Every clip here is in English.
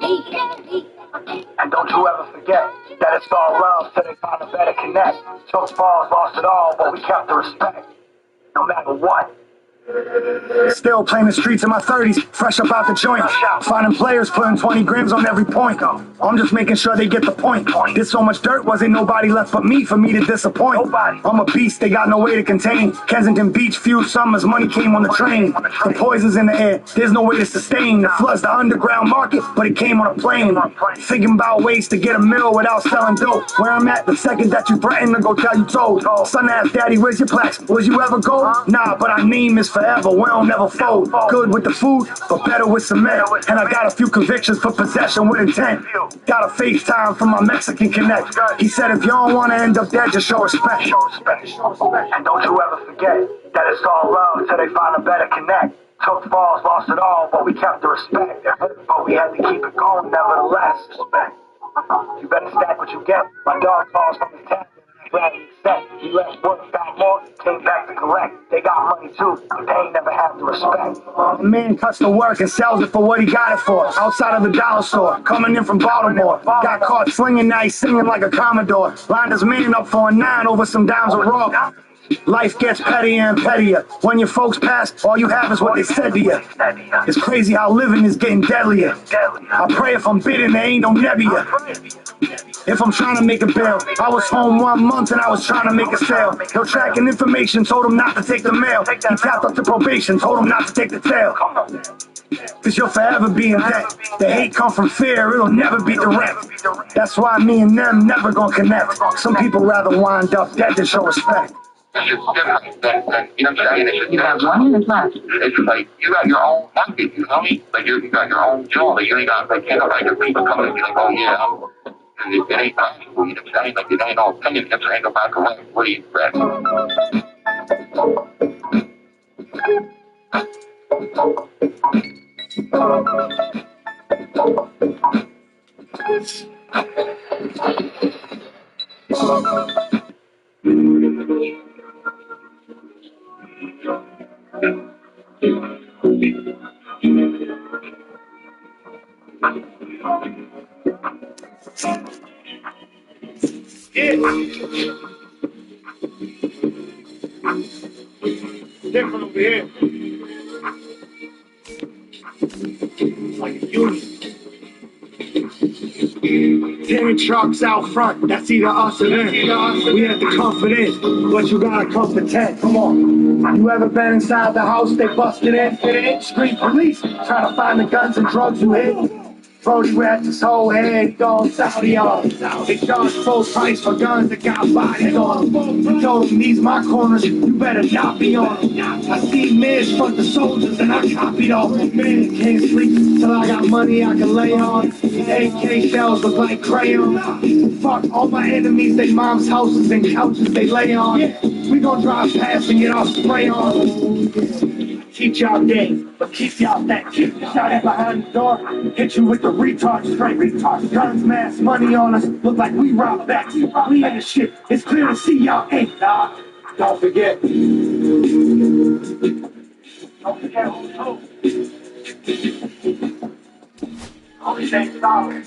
And don't you ever forget that it's all love till they find a better connect. Took falls, lost it all, but we kept the respect. No matter what. Still playing the streets in my 30s, fresh up out the joint. Finding players putting 20 grams on every point. I'm just making sure they get the point. Did so much dirt, wasn't nobody left but me for me to disappoint. I'm a beast, they got no way to contain. Kensington Beach, few summers, money came on the train. The poison's in the air, there's no way to sustain. It floods the underground market, but it came on a plane. Thinking about ways to get a mill without selling dope. Where I'm at, the second that you threaten to go tell you told. Son asked daddy, where's your plaques? Was you ever gold? Nah, but our name is forever, we don't never fold. Good with the food, but better with cement. And I got a few convictions for possession with intent. Got a FaceTime from my Mexican connect. He said if you don't want to end up dead, just show respect. And don't you ever forget that it's all love till they find a better connect. Took falls, lost it all, but we kept the respect. But we had to keep it going nevertheless. Respect. You better stack what you get. My dog calls from his tablet. Glad he accept. He left work, got more, came back to collect. They got money too, but they ain't never had the respect. The man cuts the work and sells it for what he got it for. Outside of the dollar store, coming in from Baltimore. Got caught slinging, now he's singing like a Commodore. Lined his man up for a 9 over some downs of raw. Life gets pettier and pettier. When your folks pass, all you have is what they said to you. It's crazy how living is getting deadlier. I pray if I'm bidding, there ain't no nebula. If I'm trying to make a bail, I was home 1 month and I was trying to make a sale. No tracking information, told him not to take the mail. He tapped up to probation, told him not to take the tail. Cause you'll forever be in debt. The hate come from fear, it'll never be direct. That's why me and them never gonna connect. Some people rather wind up dead than show respect. It's different than you know what I'm saying? You have 1 minute left. It's like you got your own market, you know me? Like you got your own job. Like you ain't got like the people coming and be like, oh yeah, it ain't possible, you know what I'm saying? Like it ain't no opinion, it ain't no back away. What do you expect? Different over here. It's like a union. 10 trucks out front, that's either us or them. We had to comfort in, but you gotta comfort 10. Come on. You ever been inside the house they busted in? Street police, trying to find the guns and drugs you hid. Brody wrapped his whole head, gone Saudi on. They charged full price for guns that got bodies on them. We told them, these my corners, you better not be on them. I see men front the soldiers and I copied off them. Man, can't sleep till I got money I can lay on. These AK shells look like crayons. Fuck all my enemies, they mom's houses and couches they lay on. We gon' drive past and get our spray on. Teach y'all game, but keep y'all that. Shot it behind the door, hit you with the retard straight. Guns, mask, money on us, look like we robbed back. We in the shit, it's clear to see y'all ain't. Nah, don't forget. Don't forget who's who. Only thing solid.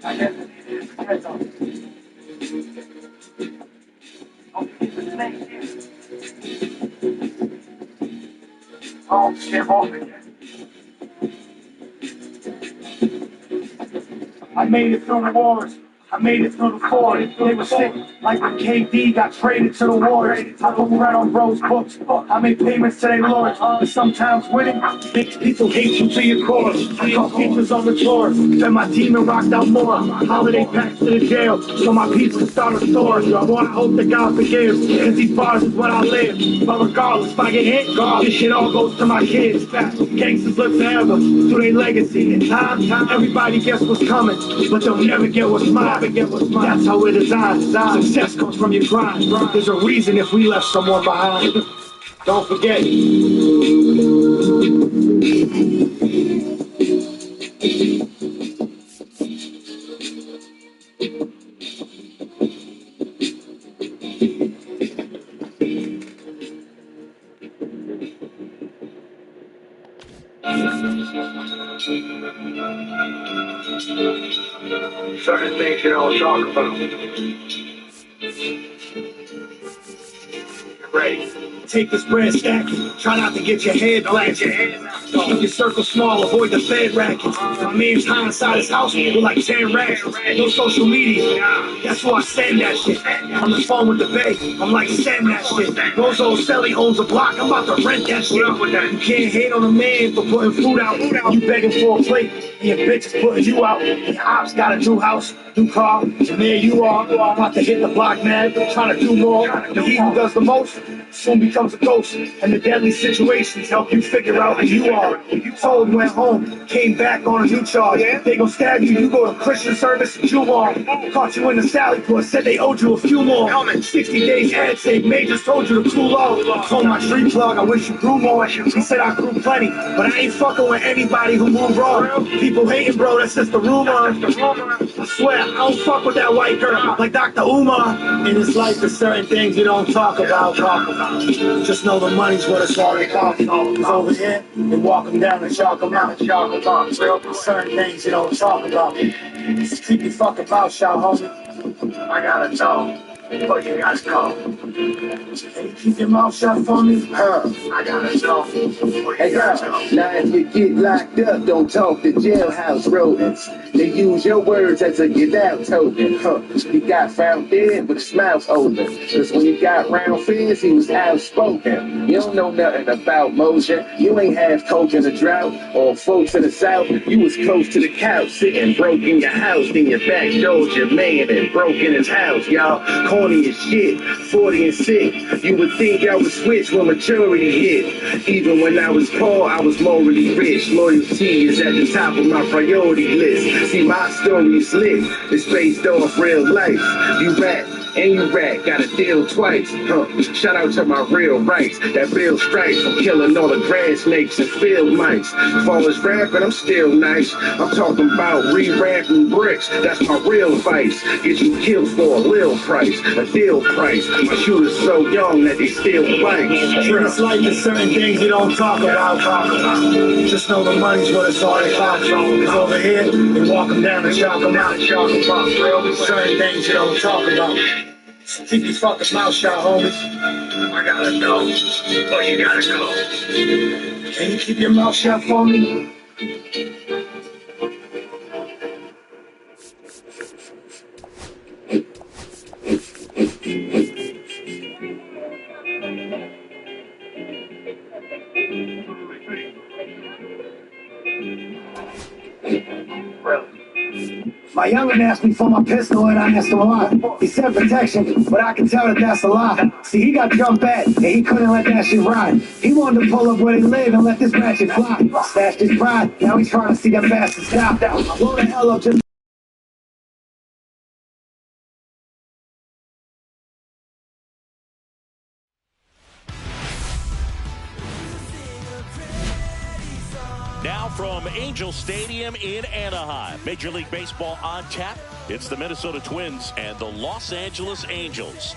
I guess it is forget them. Don't forget the snake here. Oh, shit, off again. I made it through the wars. I made it through the fort. They were sick, like when KD got traded to the wars. I put bread on bros' books. I made payments to their lords. But sometimes winning makes people hate you to your core. I call features on the tour. Then my team and rocked out more. Holiday packs to the jail, so my peeps can start a store. I wanna hope that God forgives, cause these bars is what I live. But regardless, if I get hit, this shit all goes to my kids. Gangsters live forever through their legacy. In time, everybody gets what's coming, but they'll never get what's mine. That's how we're designed. Success comes from your grind. There's a reason if we left someone behind. Don't forget. Certain things you don't talk about. Ready. Take this bread stack. Try not to get your head black. Keep your circle small. Avoid the Fed rackets. My man's high inside his house with like 10 racks. No social media. That's why I send that shit. On the phone with the bay. I'm like, send that shit. Rozo Selly owns a block. I'm about to rent that shit. You can't hate on a man for putting food out. You begging for a plate. And your bitch is putting you out. And your ops got a new house, new car. And there you are. About to hit the block, man. Trying to do more. The he who does the most soon becomes a ghost, and the deadly situations help you figure out who you are. You told went home, came back on a new charge. They gon' stab you, you go to Christian service and Jumar. Caught you in the Sally Port, said they owed you a few more. 60 days head save, majors told you to cool off. Told my street plug, I wish you grew more. He said I grew plenty, but I ain't fucking with anybody who moved wrong. People hating, bro, that's just the rumor. I swear, I don't fuck with that white girl like Dr. Umar. In this life, there's certain things you don't talk about. Just know the money's what it's all about. It's over here, they walk them down and chalk them out. Certain things you don't talk about. Just keep your fucking mouth shut, homie. I gotta know. But you gotta go. Can you keep your mouth shut for me? I gotta know. Hey girl, now if you get locked up, don't talk to jailhouse rodents. They use your words as a get out token. He got found dead with his mouth open. Cause when he got round fizz, he was outspoken. You don't know nothing about motion. You ain't half coaching a drought. Or folks in the south, you was close to the couch, sitting broke in your house. Then your back door's your man and broke in his house, y'all. Corny as shit, 40 and sick. You would think I would switch when maturity hit. Even when I was poor, I was morally rich. Loyalty is at the top of my priority list. See, my story is lit. It's based off real life. You rap and you rat, gotta deal twice. Shout out to my real rights. That bill strikes from killing all the grass snakes and field mice. As far as rapping, I'm still nice. I'm talking about re-rapping bricks. That's my real vice. Get you killed for a real price, a deal price. My shooters so young that they still fight. In this life, there's certain things you don't talk about. Just know the money's what it's all about. It's over here, they walk them down and chalk them out. Certain things you don't talk about. So keep your fucking mouth shut, homies. I gotta know. But you gotta go. Can you keep your mouth shut for me? My youngin' asked me for my pistol and I asked him why. He said protection, but I can tell that that's a lie. See, he got jumped at and he couldn't let that shit ride. He wanted to pull up where they live and let this ratchet fly. Stashed his pride, now he's trying to see that bastard stop. Blow the hell up just Now from Angel Stadium in Anaheim, Major League Baseball on tap. It's the Minnesota Twins and the Los Angeles Angels.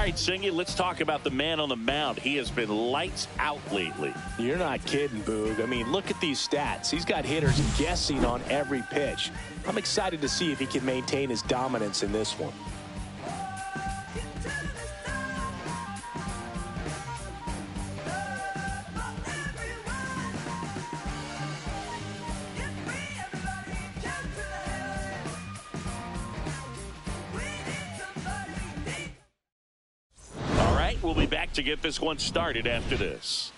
right, Singy, let's talk about the man on the mound. He has been lights out lately. You're not kidding, Boog. I mean, look at these stats. He's got hitters guessing on every pitch. I'm excited to see if he can maintain his dominance in this one. We'll be back to get this one started after this.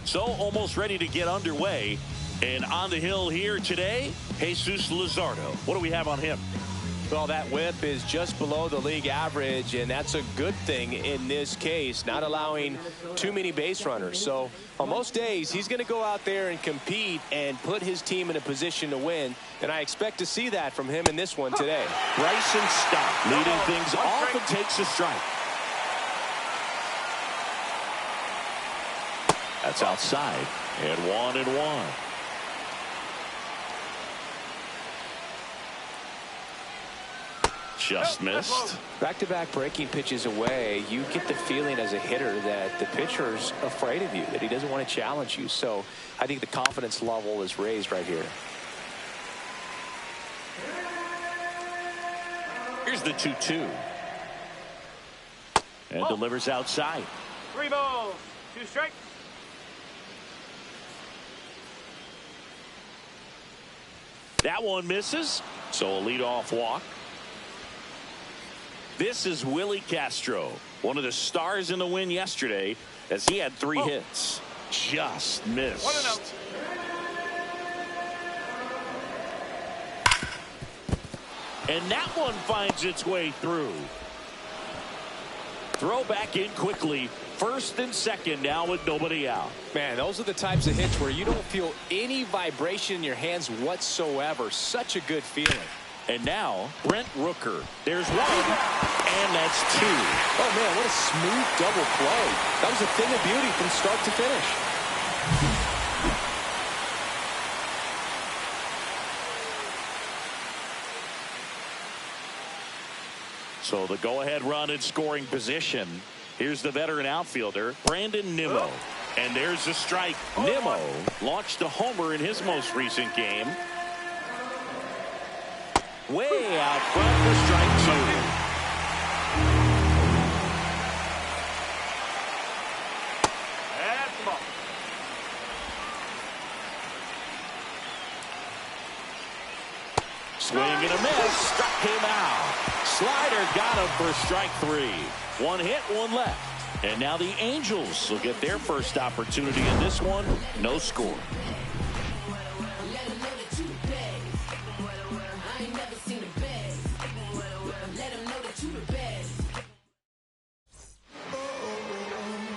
So almost ready to get underway. And on the hill here today, Jesus Luzardo. What do we have on him? Well, that whip is just below the league average, and that's a good thing in this case, not allowing too many base runners. So on most days, he's going to go out there and compete and put his team in a position to win, and I expect to see that from him in this one today. Bryson Stott leading things off and takes a strike. That's outside, and 1-1. Just missed. Back-to-back breaking pitches away, you get the feeling as a hitter that the pitcher's afraid of you, that he doesn't want to challenge you. So I think the confidence level is raised right here. Here's the 2-2. And delivers outside. 3 balls, 2 strikes. That one misses, so a leadoff walk. This is Willie Castro, one of the stars in the win yesterday, as he had 3 hits. Just missed. 1-0. And that one finds its way through. Throw back in quickly. First and second now with nobody out. Man, those are the types of hits where you don't feel any vibration in your hands whatsoever. Such a good feeling. And now, Brent Rooker. There's one, and that's 2. Oh, man, what a smooth double play. That was a thing of beauty from start to finish. So the go-ahead run in scoring position. Here's the veteran outfielder, Brandon Nimmo. And there's a strike. Nimmo launched a homer in his most recent game. Way out front for strike 2. That's the ball. Swing and a miss. Struck him out. Slider got him for strike 3. 1 hit, 1 left. And now the Angels will get their first opportunity in this one. No score.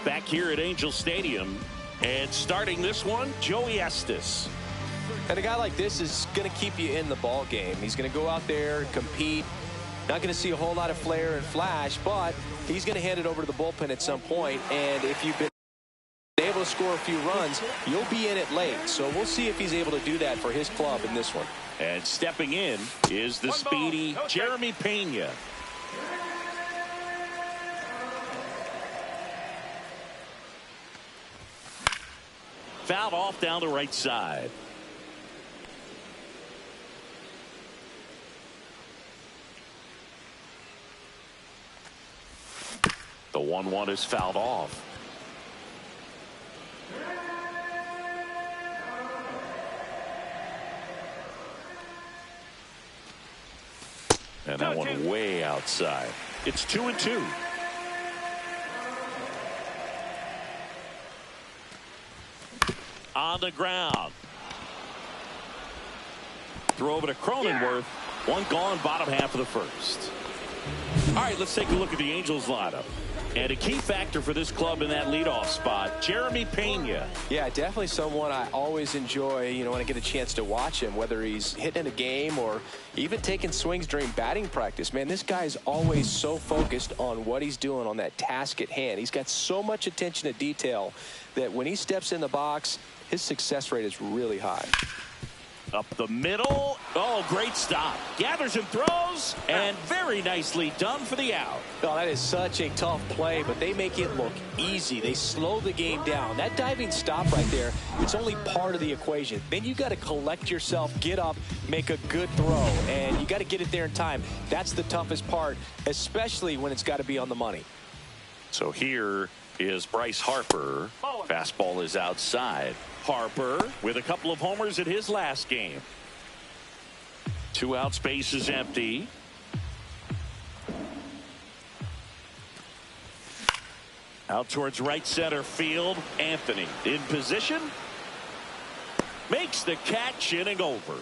Back here at Angel Stadium, and starting this one, Joey Estes. And a guy like this is going to keep you in the ball game. He's going to go out there, compete. Not going to see a whole lot of flair and flash, but he's going to hand it over to the bullpen at some point. And if you've been able to score a few runs, you'll be in it late. So we'll see if he's able to do that for his club in this one. And stepping in is the speedy Jeremy Pena. Fouled off down the right side. The 1-1 is fouled off. And that one way outside. It's 2-2. On the ground. Throw over to Cronenworth. One gone, bottom half of the first. All right, let's take a look at the Angels lineup. And a key factor for this club in that leadoff spot, Jeremy Pena. Yeah, definitely someone I always enjoy, when I get a chance to watch him, whether he's hitting a game or even taking swings during batting practice. Man, this guy's always so focused on what he's doing on that task at hand. He's got so much attention to detail that when he steps in the box, his success rate is really high. Up the middle. Oh, great stop. Gathers and throws, and very nicely done for the out. Oh, that is such a tough play, but they make it look easy. They slow the game down. That diving stop right there, it's only part of the equation. Then you got to collect yourself, get up, make a good throw, and you got to get it there in time. That's the toughest part, especially when it's got to be on the money. So here is Bryce Harper. Fastball is outside. Harper with a couple of homers in his last game. 2 outs, base is empty. Out towards right center field. Anthony in position. Makes the catch, inning over.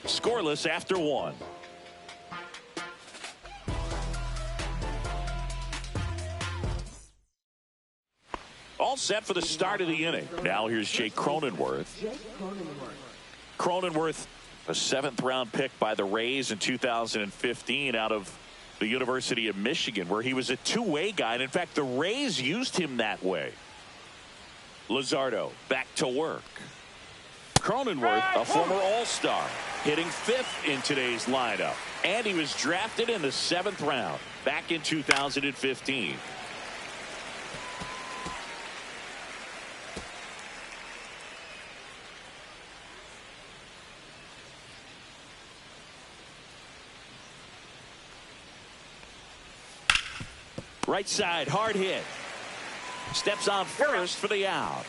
Scoreless after 1. All set for the start of the inning. Now here's Jake Cronenworth. Cronenworth, a 7th-round pick by the Rays in 2015 out of the University of Michigan, where he was a two-way guy. And in fact, the Rays used him that way. Luzardo back to work. Cronenworth, a former All-Star, hitting 5th in today's lineup. And he was drafted in the 7th round back in 2015. Right side, hard hit. Steps on first for the out.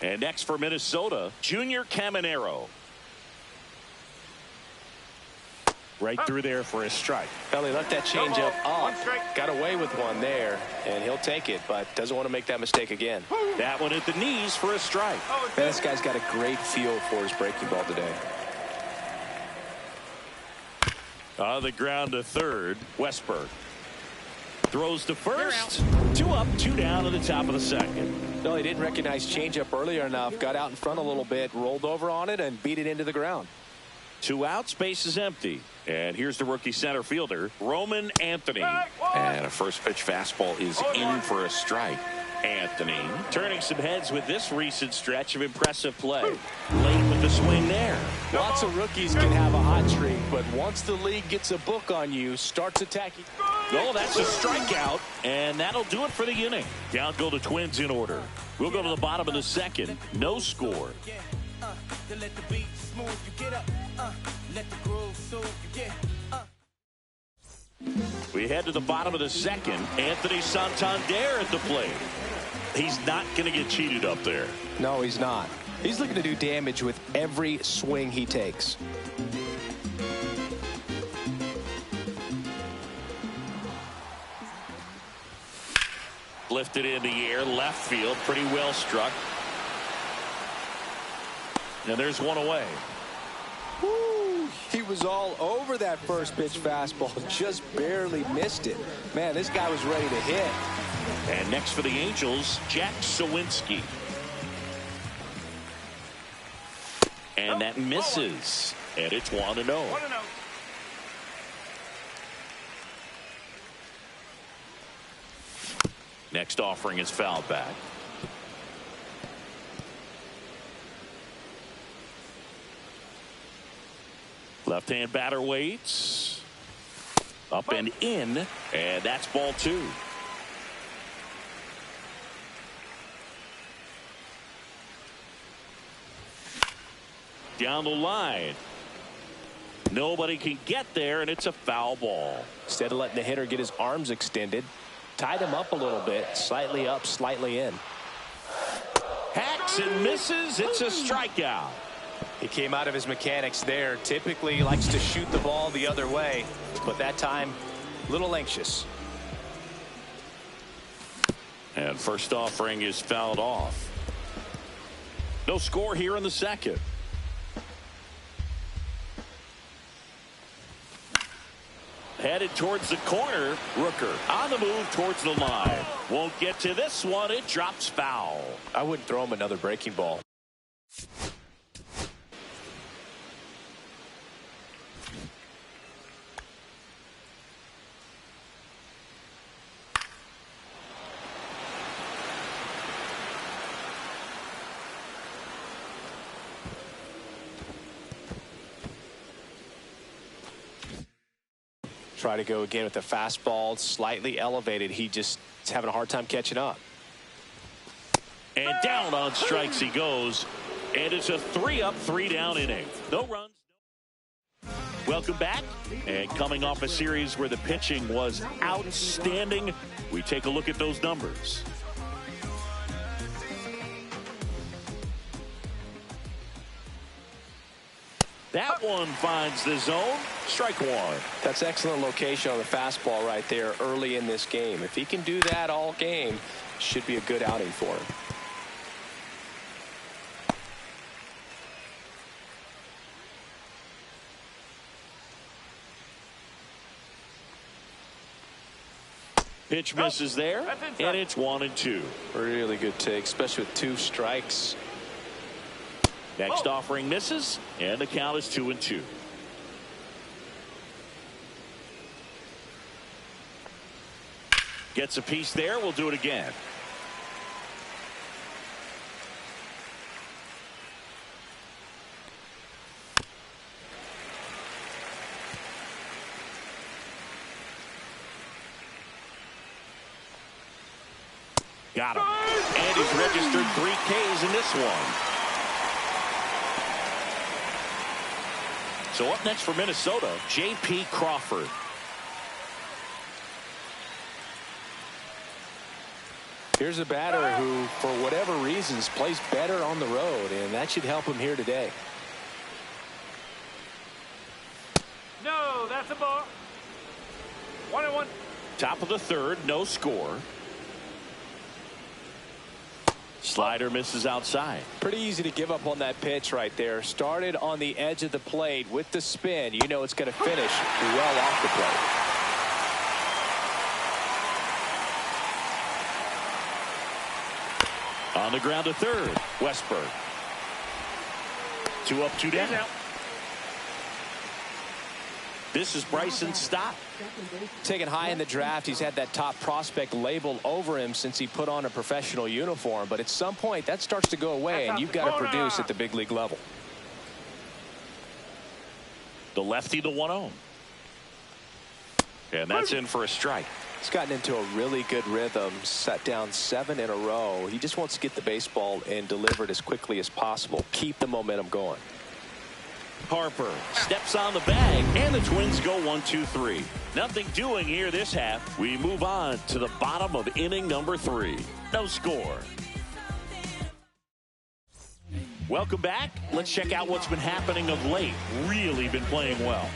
And next for Minnesota, Junior Caminero. Right through there for a strike. Well, he left that changeup up. Got away with one there, and he'll take it, but doesn't want to make that mistake again. That one at the knees for a strike. Man, this guy's got a great feel for his breaking ball today. On the ground to third, Westberg. Throws to first. 2 up, 2 down to the top of the second. No, he didn't recognize changeup earlier enough. Got out in front a little bit, rolled over on it, and beat it into the ground. 2 outs, base is empty. And here's the rookie center fielder, Roman Anthony. And a first pitch fastball is in for a strike. Anthony turning some heads with this recent stretch of impressive play. Late with the swing there. Lots of rookies can have a hot streak, but once the league gets a book on you, starts attacking. Oh, that's a strikeout, and that'll do it for the inning. Down go the Twins in order. We'll go to the bottom of the second. No score. We head to the bottom of the second. Anthony Santander at the plate. He's not going to get cheated up there. No, he's not. He's looking to do damage with every swing he takes. Lifted in the air, left field, pretty well struck. And there's one away. Woo, he was all over that first pitch fastball, just barely missed it. Man, this guy was ready to hit. And next for the Angels, Jack Sawinski. And that misses. And it's 1-0. Next offering is fouled back. Left-hand batter waits. Up and in. And that's ball 2. Down the line. Nobody can get there, and it's a foul ball. Instead of letting the hitter get his arms extended, tied him up a little bit, slightly up, slightly in. Hacks and misses. It's a strikeout. He came out of his mechanics there. Typically likes to shoot the ball the other way, but that time, a little anxious. And first offering is fouled off. No score here in the second. Headed towards the corner. Rooker on the move towards the line. Won't get to this one. It drops foul. I wouldn't throw him another breaking ball. Try to go again with the fastball, slightly elevated. He just is having a hard time catching up. And down on strikes he goes. And it's a 3-up, 3-down inning. No runs. Welcome back. And coming off a series where the pitching was outstanding, we take a look at those numbers. That one finds the zone. Strike one. That's excellent location on the fastball right there early in this game. If he can do that all game, should be a good outing for him. Pitch misses there, and it's 1-2. Really good take, especially with 2 strikes. Next offering misses, and the count is 2-2. Gets a piece there. We'll do it again. Got him. And he's registered 3 Ks in this one. So up next for Minnesota, J.P. Crawford. Here's a batter who, for whatever reasons, plays better on the road, and that should help him here today. No, that's a ball. 1-1. Top of the third, no score. Slider misses outside. Pretty easy to give up on that pitch right there. Started on the edge of the plate with the spin. You know it's going to finish well off the plate. On the ground to third, Westberg. 2 up, 2 down. This is Bryson Stott. Taken high in the draft, he's had that top prospect label over him since he put on a professional uniform. But at some point, that starts to go away, and you've got to produce at the big league level. The lefty, the 1-0. And that's in for a strike. He's gotten into a really good rhythm, set down 7 in a row. He just wants to get the baseball and deliver it as quickly as possible. Keep the momentum going. Harper steps on the bag, and the Twins go 1-2-3. Nothing doing here this half. We move on to the bottom of inning number 3. No score. Welcome back. Let's check out what's been happening of late. Really been playing well.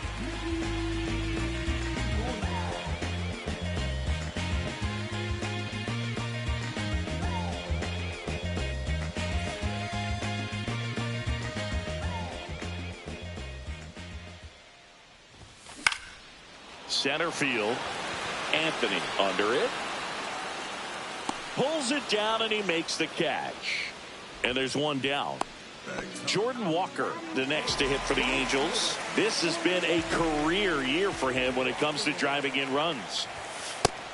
Center field. Anthony under it. Pulls it down, and he makes the catch. And there's one down. Jordan Walker, the next to hit for the Angels. This has been a career year for him when it comes to driving in runs.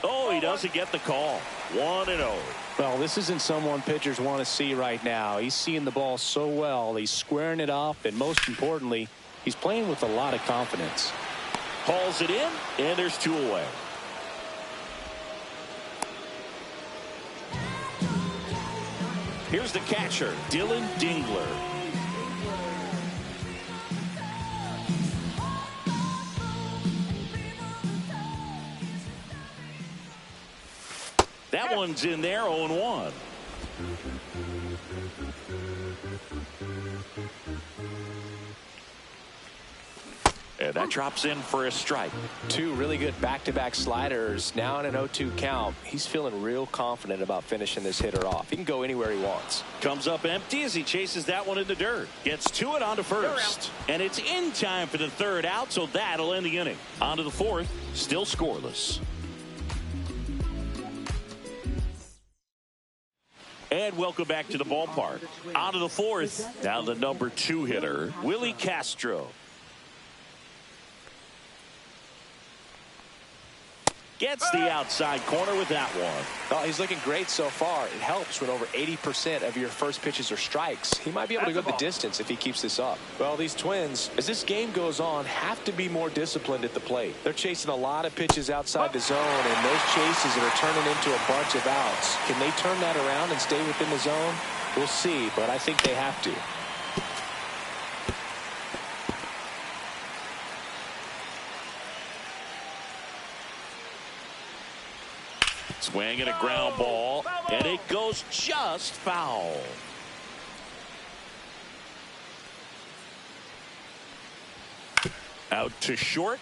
Oh, he doesn't get the call. 1-0. Well, this isn't someone pitchers want to see right now. He's seeing the ball so well. He's squaring it up, and most importantly, he's playing with a lot of confidence. Hauls it in, and there's 2 away. Here's the catcher, Dylan Dingler. That one's in there, 0-1. And that drops in for a strike. 2 really good back-to-back sliders. Now in an 0-2 count. He's feeling real confident about finishing this hitter off. He can go anywhere he wants. Comes up empty as he chases that one in the dirt. Gets to it onto first. And it's in time for the 3rd out, so that'll end the inning. On to the 4th, still scoreless. And welcome back to the ballpark. On to the 4th, now the number 2 hitter, Willie Castro. Gets the outside corner with that one. Oh, he's looking great so far. It helps when over 80% of your first pitches are strikes. He might be able to go the distance if he keeps this up. Well, these Twins, as this game goes on, have to be more disciplined at the plate. They're chasing a lot of pitches outside the zone, and those chases are turning into a bunch of outs. Can they turn that around and stay within the zone? We'll see, but I think they have to. Swing and a ground ball, and it goes just foul. Out to short.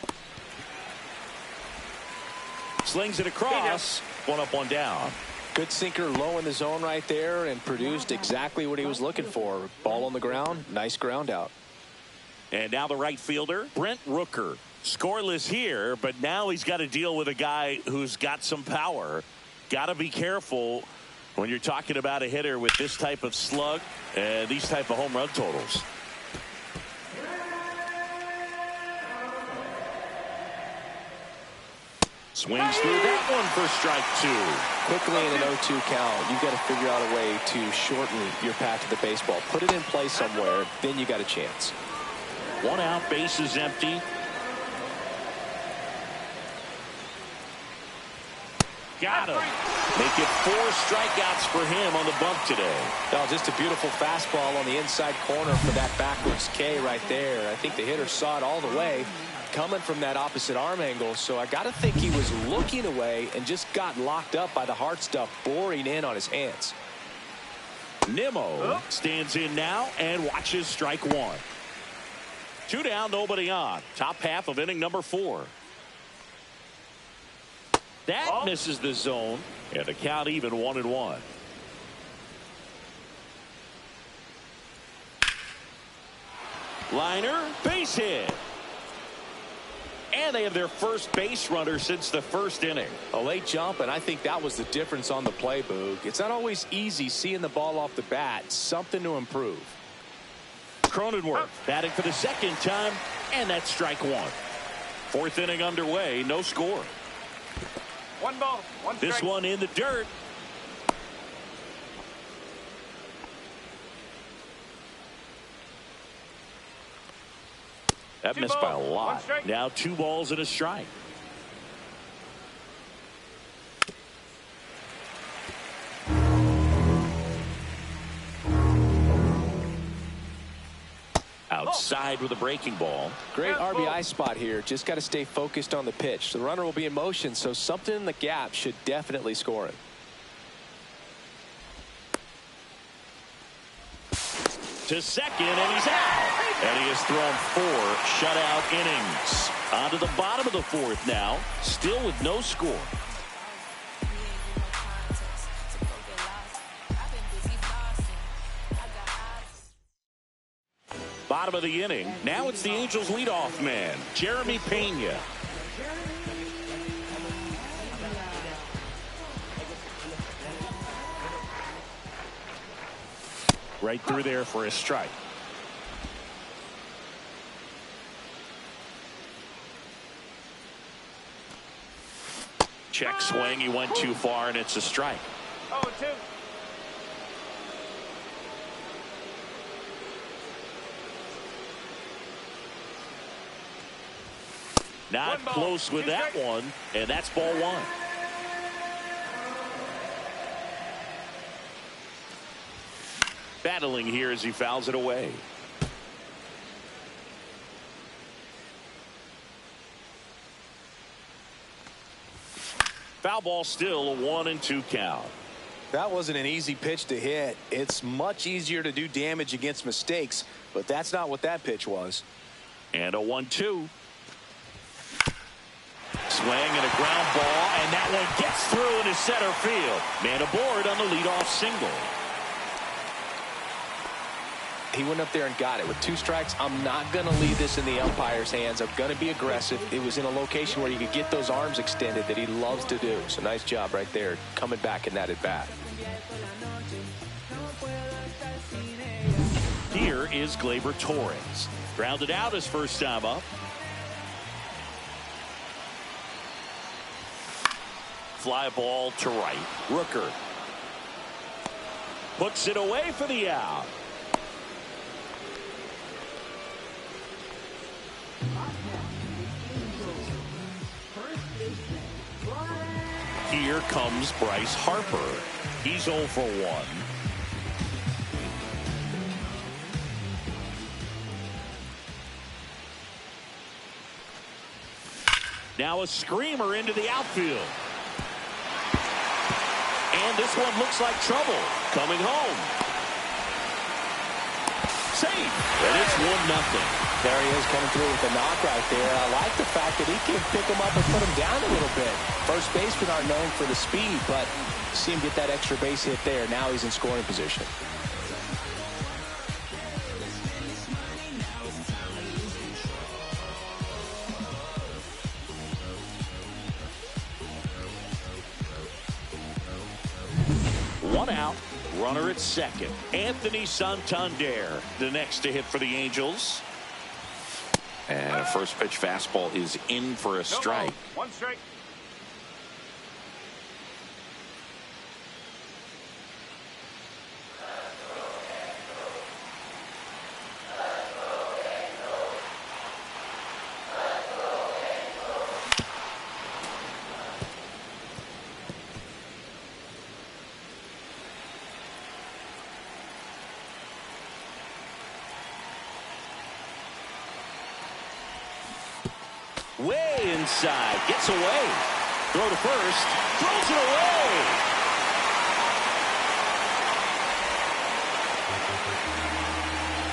Slings it across. One up, one down. Good sinker low in the zone right there and produced exactly what he was looking for. Ball on the ground. Nice ground out. And now the right fielder, Brent Rooker. Scoreless here, but now he's got to deal with a guy who's got some power. Got to be careful when you're talking about a hitter with this type of slug and these type of home run totals. Swings through that one for strike two. Quickly in an 0-2 count, you've got to figure out a way to shorten your path to the baseball. Put it in play somewhere, then you got a chance. One out, base is empty. Got him. Make it 4 strikeouts for him on the bump today. Oh, just a beautiful fastball on the inside corner for that backwards K right there. I think the hitter saw it all the way coming from that opposite arm angle. So I got to think he was looking away and just got locked up by the hard stuff boring in on his hands. Nimmo stands in now and watches strike one. 2 down, nobody on. Top half of inning number 4. That misses the zone, and the count even 1-1. Liner, base hit. And they have their first base runner since the first inning. A late jump, and I think that was the difference on the play, Boog. It's not always easy seeing the ball off the bat. Something to improve. Cronenworth batting for the second time, and that's strike one. 4th inning underway, no score. 1 ball, 1 strike. This one in the dirt. That missed by a lot. Now 2 balls and a strike. Outside with a breaking ball. Great RBI spot here. Just got to stay focused on the pitch. The runner will be in motion, so something in the gap should definitely score him. To second, and he's out. And he has thrown 4 shutout innings. On to the bottom of the 4th now. Still with no score. Bottom of the inning. Now it's the Angels leadoff man, Jeremy Pena. Right through there for a strike. Check swing. He went too far, and it's a strike. 0-2. Not close with that one, and that's ball 1. Battling here as he fouls it away. Foul ball, still a 1-2 count. That wasn't an easy pitch to hit. It's much easier to do damage against mistakes, but that's not what that pitch was. And a 1-2. Swing and a ground ball, and that one gets through into center field. Man aboard on the leadoff single. He went up there and got it with 2 strikes. I'm not going to leave this in the umpire's hands. I'm going to be aggressive. It was in a location where you could get those arms extended that he loves to do. So nice job right there coming back in that at bat. Here is Gleyber Torres. Grounded out his first time up. fly ball to right. Rooker puts it away for the out. Here comes Bryce Harper. He's 0 for 1. Now a screamer into the outfield. And this one looks like trouble. Coming home. Safe. And it's 1-0. There he is coming through with a knock right there. I like the fact that he can pick him up and put him down a little bit. First basemen aren't known for the speed, but see him get that extra base hit there. Now he's in scoring position. One out. Runner at second. Anthony Santander, the next to hit for the Angels. And a first pitch fastball is in for a strike. One strike. Way inside, gets away. Throw to first, throws it away.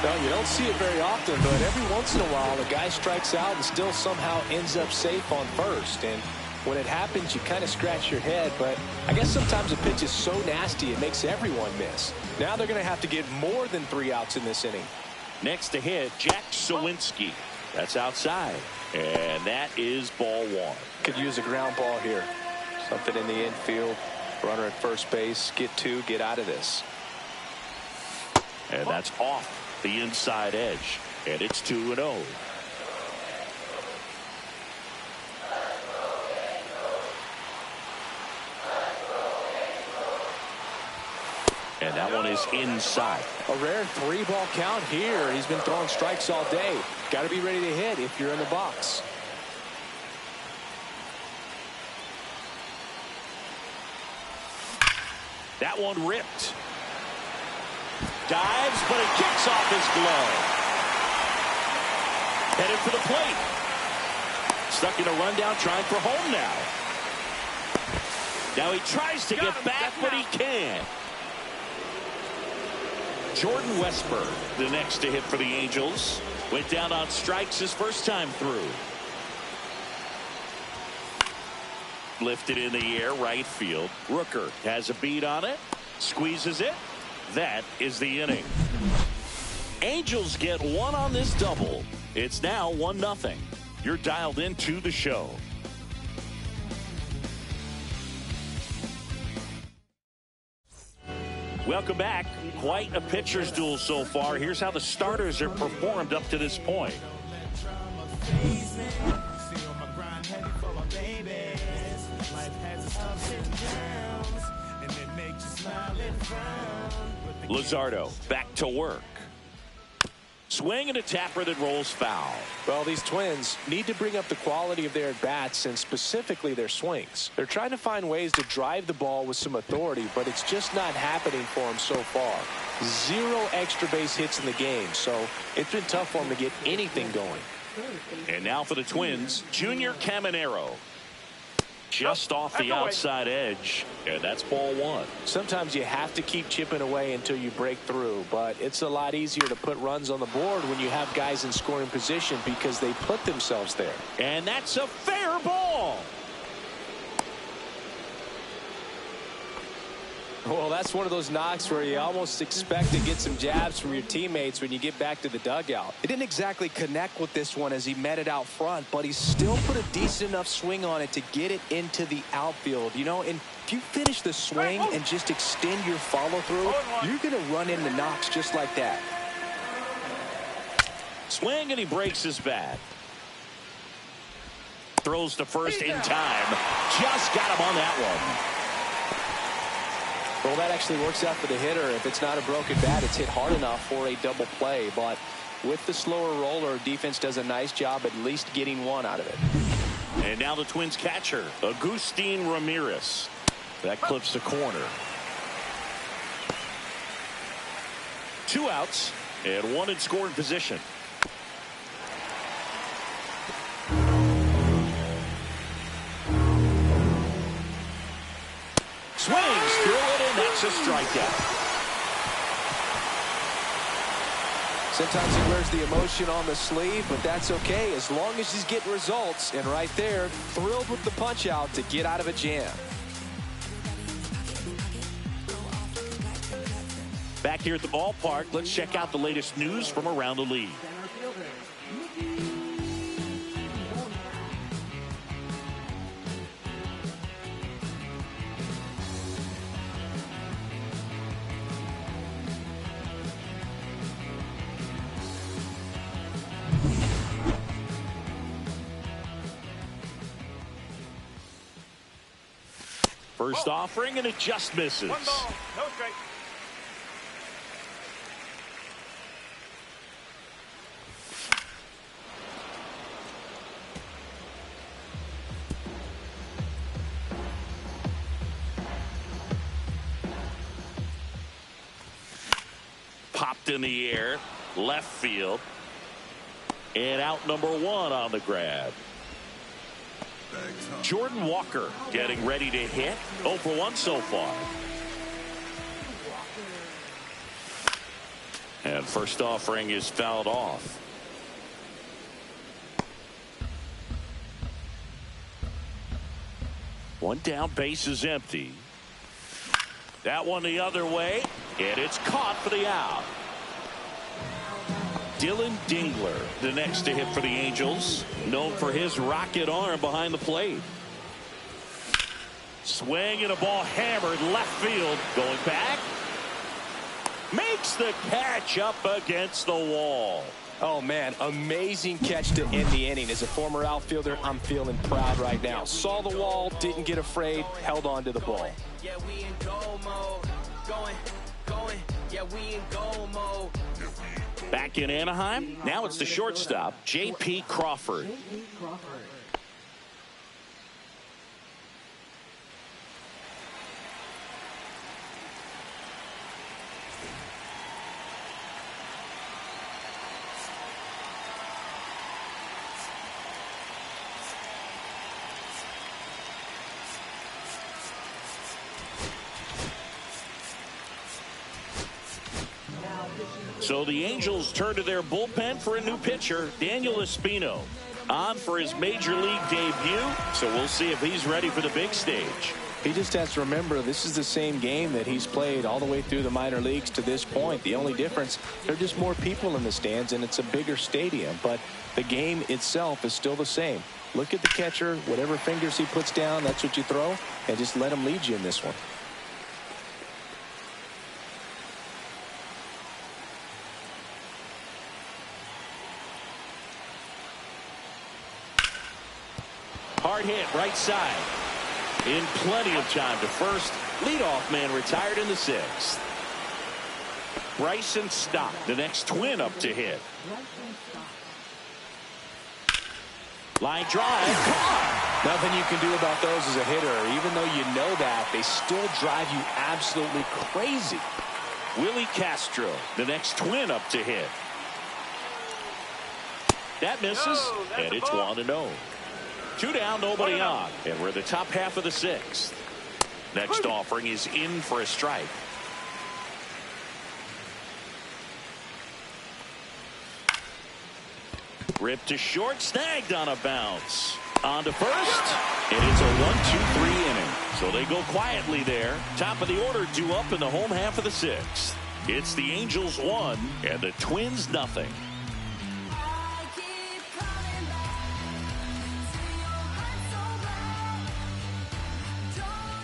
Well, you don't see it very often, but every once in a while, a guy strikes out and still somehow ends up safe on first. And when it happens, you kind of scratch your head, but I guess sometimes a pitch is so nasty, it makes everyone miss. Now they're going to have to get more than 3 outs in this inning. Next to hit, Jack Sawinski. That's outside. And that is ball 1. Could use a ground ball here. Something in the infield. Runner at first base. Get 2. Get out of this. And that's off the inside edge. And it's 2-0. And that one is inside. A rare 3-ball count here. He's been throwing strikes all day. Got to be ready to hit if you're in the box. That one ripped. Dives, but it kicks off his glove. Headed for the plate. Stuck in a rundown, trying for home now. Now he tries to get back, but he can't. Jordan Westburg, the next to hit for the Angels. Went down on strikes his first time through. Lifted in the air, right field. Rooker has a beat on it. Squeezes it. That is the inning. Angels get 1 on this double. It's now 1-0. You're dialed into the show. Welcome back. Quite a pitcher's duel so far. Here's how the starters have performed up to this point. Luzardo back to work. Swing and a tapper that rolls foul. Well, these Twins need to bring up the quality of their at-bats and specifically their swings. They're trying to find ways to drive the ball with some authority, but it's just not happening for them so far. 0 extra base hits in the game, so it's been tough for them to get anything going. And now for the Twins, Junior Caminero. Just off the outside edge, and that's ball 1. Sometimes you have to keep chipping away until you break through, but it's a lot easier to put runs on the board when you have guys in scoring position because they put themselves there. And that's a fair ball. Well, that's one of those knocks where you almost expect to get some jabs from your teammates when you get back to the dugout. He didn't exactly connect with this one as he met it out front, but he still put a decent enough swing on it to get it into the outfield. You know, and if you finish the swing and just extend your follow-through, you're going to run into knocks just like that. Swing, and he breaks his bat. Throws to first in time. Just got him on that one. Well, that actually works out for the hitter. If it's not a broken bat, it's hit hard enough for a double play. But with the slower roller, defense does a nice job at least getting one out of it. And now the Twins catcher, Agustin Ramirez. That clips the corner. 2 outs and 1 in scoring position. Swings through it, and that's a strikeout. Sometimes he wears the emotion on the sleeve, but that's okay as long as he's getting results. And right there, thrilled with the punch out to get out of a jam. Back here at the ballpark, let's check out the latest news from around the league. First offering, and it just misses. 1 ball, no strike. Popped in the air, left field, and out number 1 on the grab. Jordan Walker getting ready to hit. 0 for 1 so far. And first offering is fouled off. One down, base is empty. That one the other way, and it's caught for the out. Dylan Dingler, the next to hit for the Angels, known for his rocket arm behind the plate. Swing and a ball hammered left field. Going back. Makes the catch up against the wall. Oh, man, amazing catch to end the inning. As a former outfielder, I'm feeling proud right now. Saw the wall, didn't get afraid, held on to the ball. Yeah, we in goal mode. Going. Yeah, we in goal mode. Back in Anaheim, now it's the shortstop, J.P. Crawford. So the Angels turn to their bullpen for a new pitcher, Daniel Espino, on for his major league debut. So we'll see if he's ready for the big stage. He just has to remember this is the same game that he's played all the way through the minor leagues to this point. The only difference, there are just more people in the stands and it's a bigger stadium, but the game itself is still the same. Look at the catcher, whatever fingers he puts down, that's what you throw, and just let him lead you in this one. Hard hit right side. In plenty of time to first. Leadoff man retired in the 6th. Bryson Stott, the next Twin up to hit. Line drive. Nothing you can do about those as a hitter. Even though you know that, they still drive you absolutely crazy. Willie Castro, the next Twin up to hit. That misses, and it's 1-0. 2 down, nobody on, and we're the top half of the 6th. Next offering is in for a strike. Ripped to short, snagged on a bounce. On to first, and it's a 1-2-3 inning. So they go quietly there. Top of the order, 2 up in the home half of the 6th. It's the Angels 1 and the Twins nothing.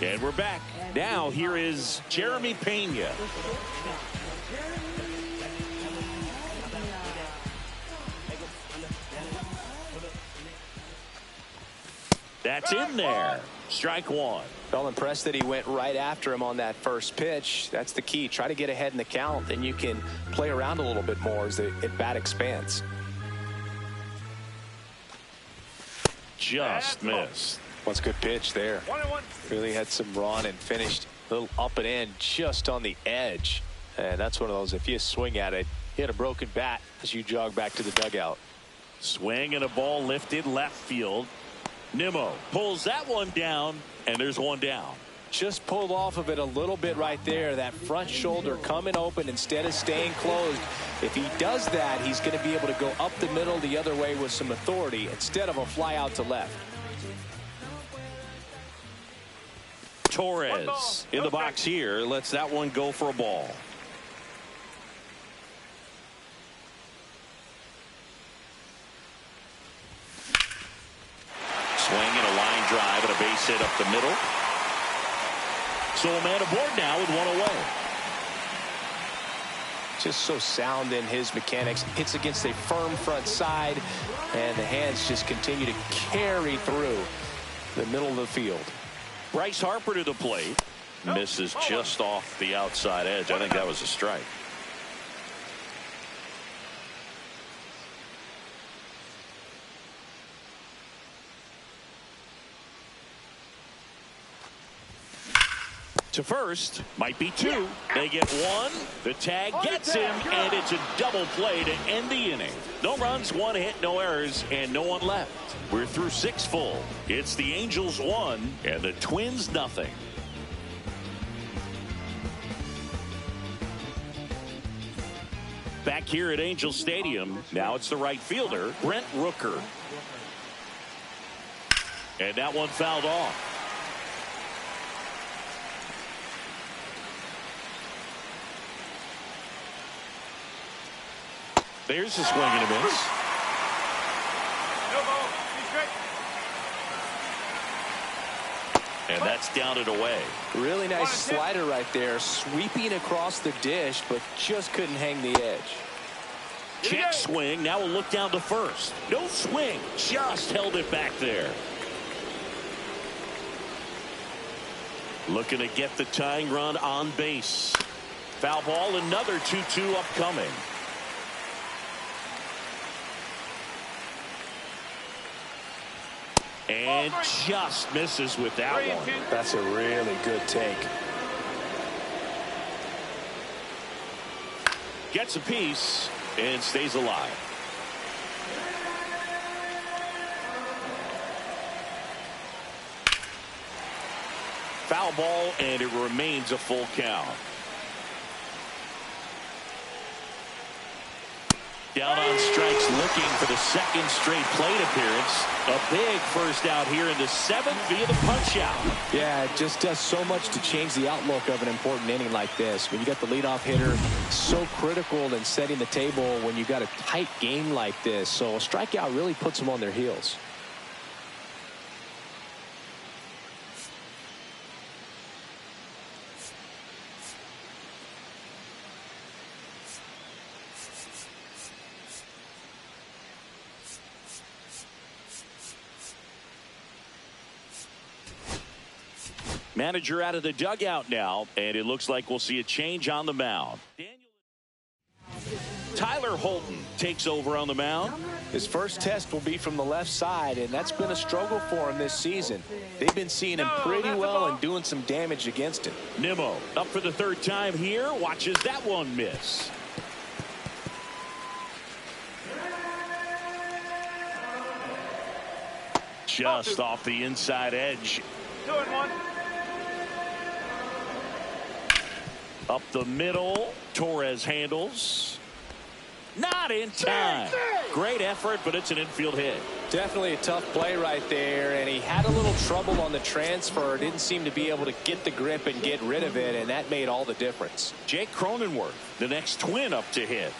And we're back. Now here is Jeremy Pena. That's in there. Strike one. Well, impressed that he went right after him on that first pitch. That's the key. Try to get ahead in the count. Then you can play around a little bit more as the at-bat expands. Just missed. What's a good pitch there. 1-1. Really had some run and finished a little up and in just on the edge. And that's one of those, if you swing at it, you hit a broken bat as you jog back to the dugout. Swing and a ball lifted left field. Nimmo pulls that one down, and there's one down. Just pulled off of it a little bit right there. That front shoulder coming open instead of staying closed. If he does that, he's going to be able to go up the middle the other way with some authority instead of a fly out to left. Torres in the box here lets that one go for a ball. Swing and a line drive and a base hit up the middle. So a man aboard now with one away. Just so sound in his mechanics. Hits against a firm front side, and the hands just continue to carry through the middle of the field. Bryce Harper to the plate. Misses just off the outside edge. I think that was a strike. To first, might be two. They get one. The tag gets him, and it's a double play to end the inning. No runs, one hit, no errors, and no one left. We're through 6 full. It's the Angels 1 and the Twins nothing. Back here at Angel Stadium, now it's the right fielder, Brent Rooker. And that one fouled off. There's a swing and a miss. No ball. He's straight. And that's down and away. Really nice slider right there, sweeping across the dish, but just couldn't hang the edge. Check swing. Now we'll look down to first. No swing. Just held it back there. Looking to get the tying run on base. Foul ball. Another 2-2 upcoming. And just misses with that one. That's a really good take. Gets a piece and stays alive. Foul ball, and it remains a full count. Down on strikes, looking for the second straight plate appearance. A big first out here in the 7th via the punch out. Yeah, it just does so much to change the outlook of an important inning like this. When you got the leadoff hitter, so critical in setting the table when you got a tight game like this. So a strikeout really puts them on their heels. Manager out of the dugout now, and it looks like we'll see a change on the mound. Tyler Holton takes over on the mound. His first test will be from the left side, and that's been a struggle for him this season. They've been seeing him pretty well and doing some damage against him. Nimmo up for the 3rd time here. Watches that one miss. Just off the inside edge. 2-1. Up the middle. Torres handles. Not in time. Great effort, but it's an infield hit. Definitely a tough play right there, and he had a little trouble on the transfer. Didn't seem to be able to get the grip and get rid of it, and that made all the difference. Jake Cronenworth, the next Twin up to hit.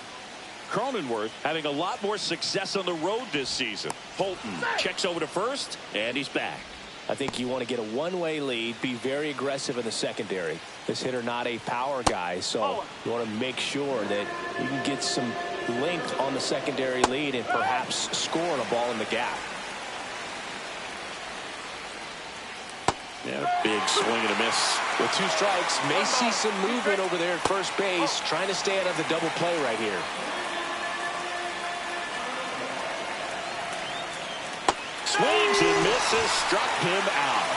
Cronenworth having a lot more success on the road this season. Holton checks over to first, and he's back. I think you want to get a one-way lead, be very aggressive in the secondary. This hitter not a power guy, so you want to make sure that you can get some length on the secondary lead and perhaps score on a ball in the gap. Yeah, big swing and a miss. With 2 strikes, may see some movement over there at first base, trying to stay out of the double play right here. Swings and misses, struck him out.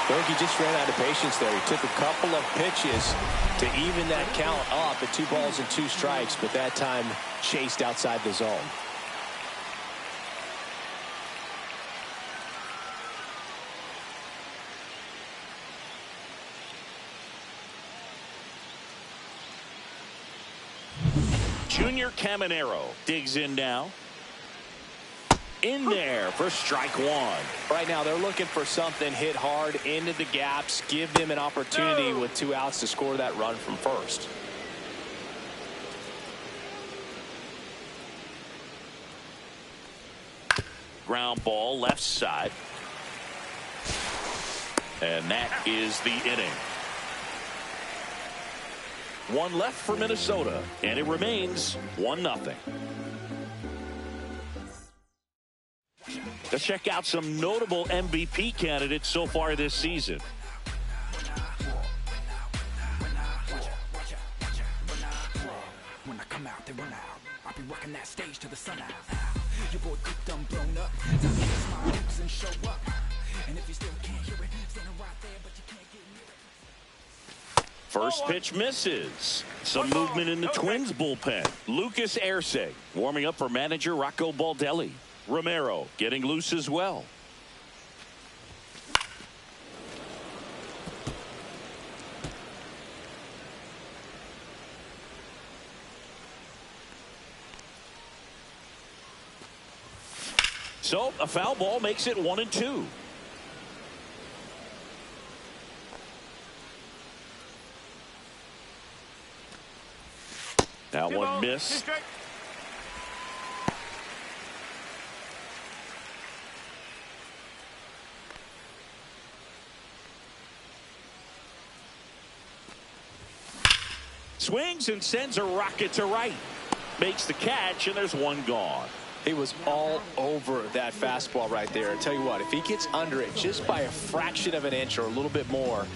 I think he just ran out of patience there. He took a couple of pitches to even that count up at 2 balls and 2 strikes, but that time chased outside the zone. Junior Caminero digs in now. In there for strike 1. Right now they're looking for something, hit hard into the gaps, give them an opportunity with 2 outs to score that run from first. Ground ball left side. And that is the inning. 1 left for Minnesota, and it remains 1-0. Let's check out some notable MVP candidates so far this season. When I come out, they run out. I'll be rocking that stage to the sun out. Your boy cooked, I'm blown up. My roots and show up. And if you still can't hear it, standing right there, but you can't get near it. First pitch misses. Some movement in the Twins bullpen. Lucas Erceg warming up for manager Rocco Baldelli. Romero getting loose as well. So a foul ball makes it 1-2. Now one miss. Swings and sends a rocket to right. Makes the catch, and there's 1 gone. He was all over that fastball right there. I tell you what, if he gets under it just by a fraction of an inch or a little bit more,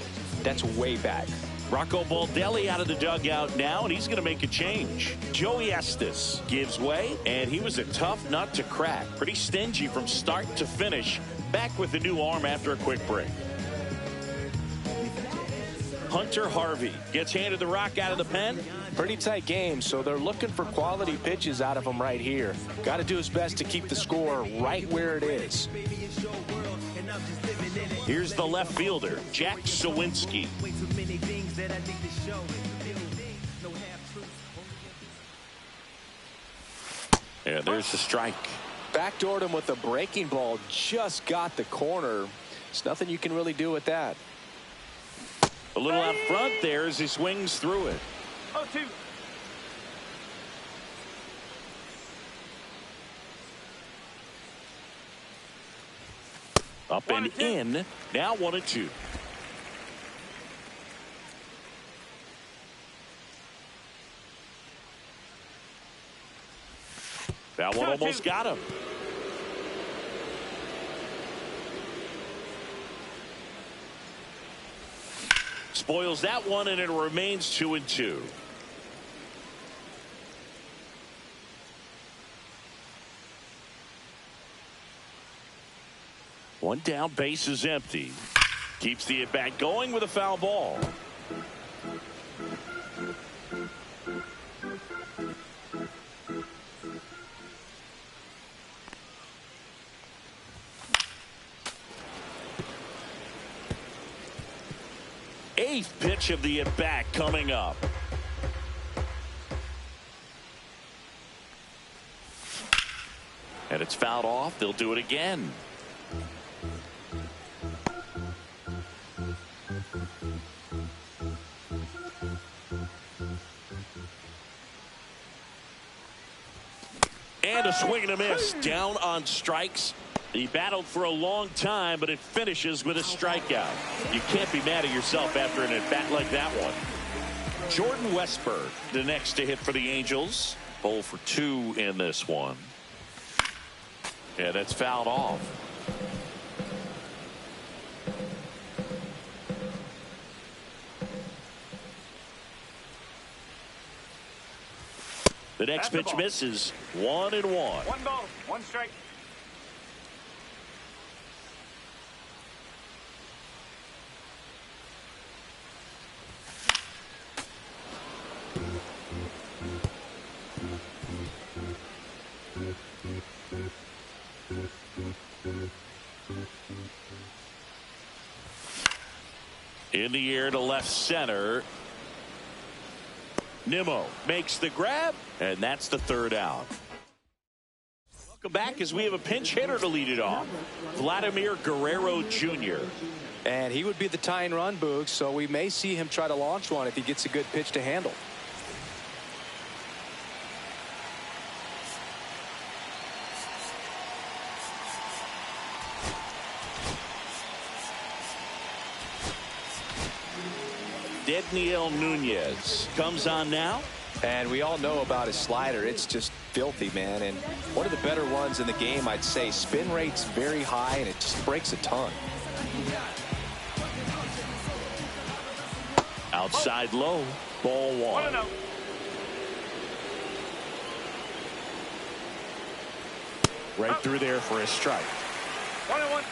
that's way back. Rocco Baldelli out of the dugout now, and he's going to make a change. Joey Estes gives way, and he was a tough nut to crack. Pretty stingy from start to finish. Back with the new arm after a quick break. Hunter Harvey gets handed the rock out of the pen. Pretty tight game, so they're looking for quality pitches out of him right here. Got to do his best to keep the score right where it is. Here's the left fielder, Jack Sawinski. And there's the strike. Backdoored him with a breaking ball, just got the corner. There's nothing you can really do with that. A little out front there as he swings through it. 0-2. Up and in. Now 1-2. That one almost got him. Spoils that one, and it remains 2-2. One down, base is empty. Keeps the at-bat going with a foul ball. Eighth pitch of the at-bat coming up. And it's fouled off. They'll do it again. And a swing and a miss. Down on strikes. He battled for a long time, but it finishes with a strikeout. You can't be mad at yourself after an at-bat like that one. Jordan Westburg, the next to hit for the Angels. 0 for 2 in this one. Yeah, that's fouled off. The next pitch misses. 1-1. One ball, one strike. In the air to left center. Nimmo makes the grab, and that's the third out. Welcome back as we have a pinch hitter to lead it off. Vladimir Guerrero Jr. And he would be the tying run, Boog, so we may see him try to launch one if he gets a good pitch to handle. Dedniel Nunez comes on now. And we all know about his slider. It's just filthy, man. And one of the better ones in the game, I'd say. Spin rate's very high, and it just breaks a ton. Outside low. Ball 1. 1-0. Right through there for a strike. 1-1.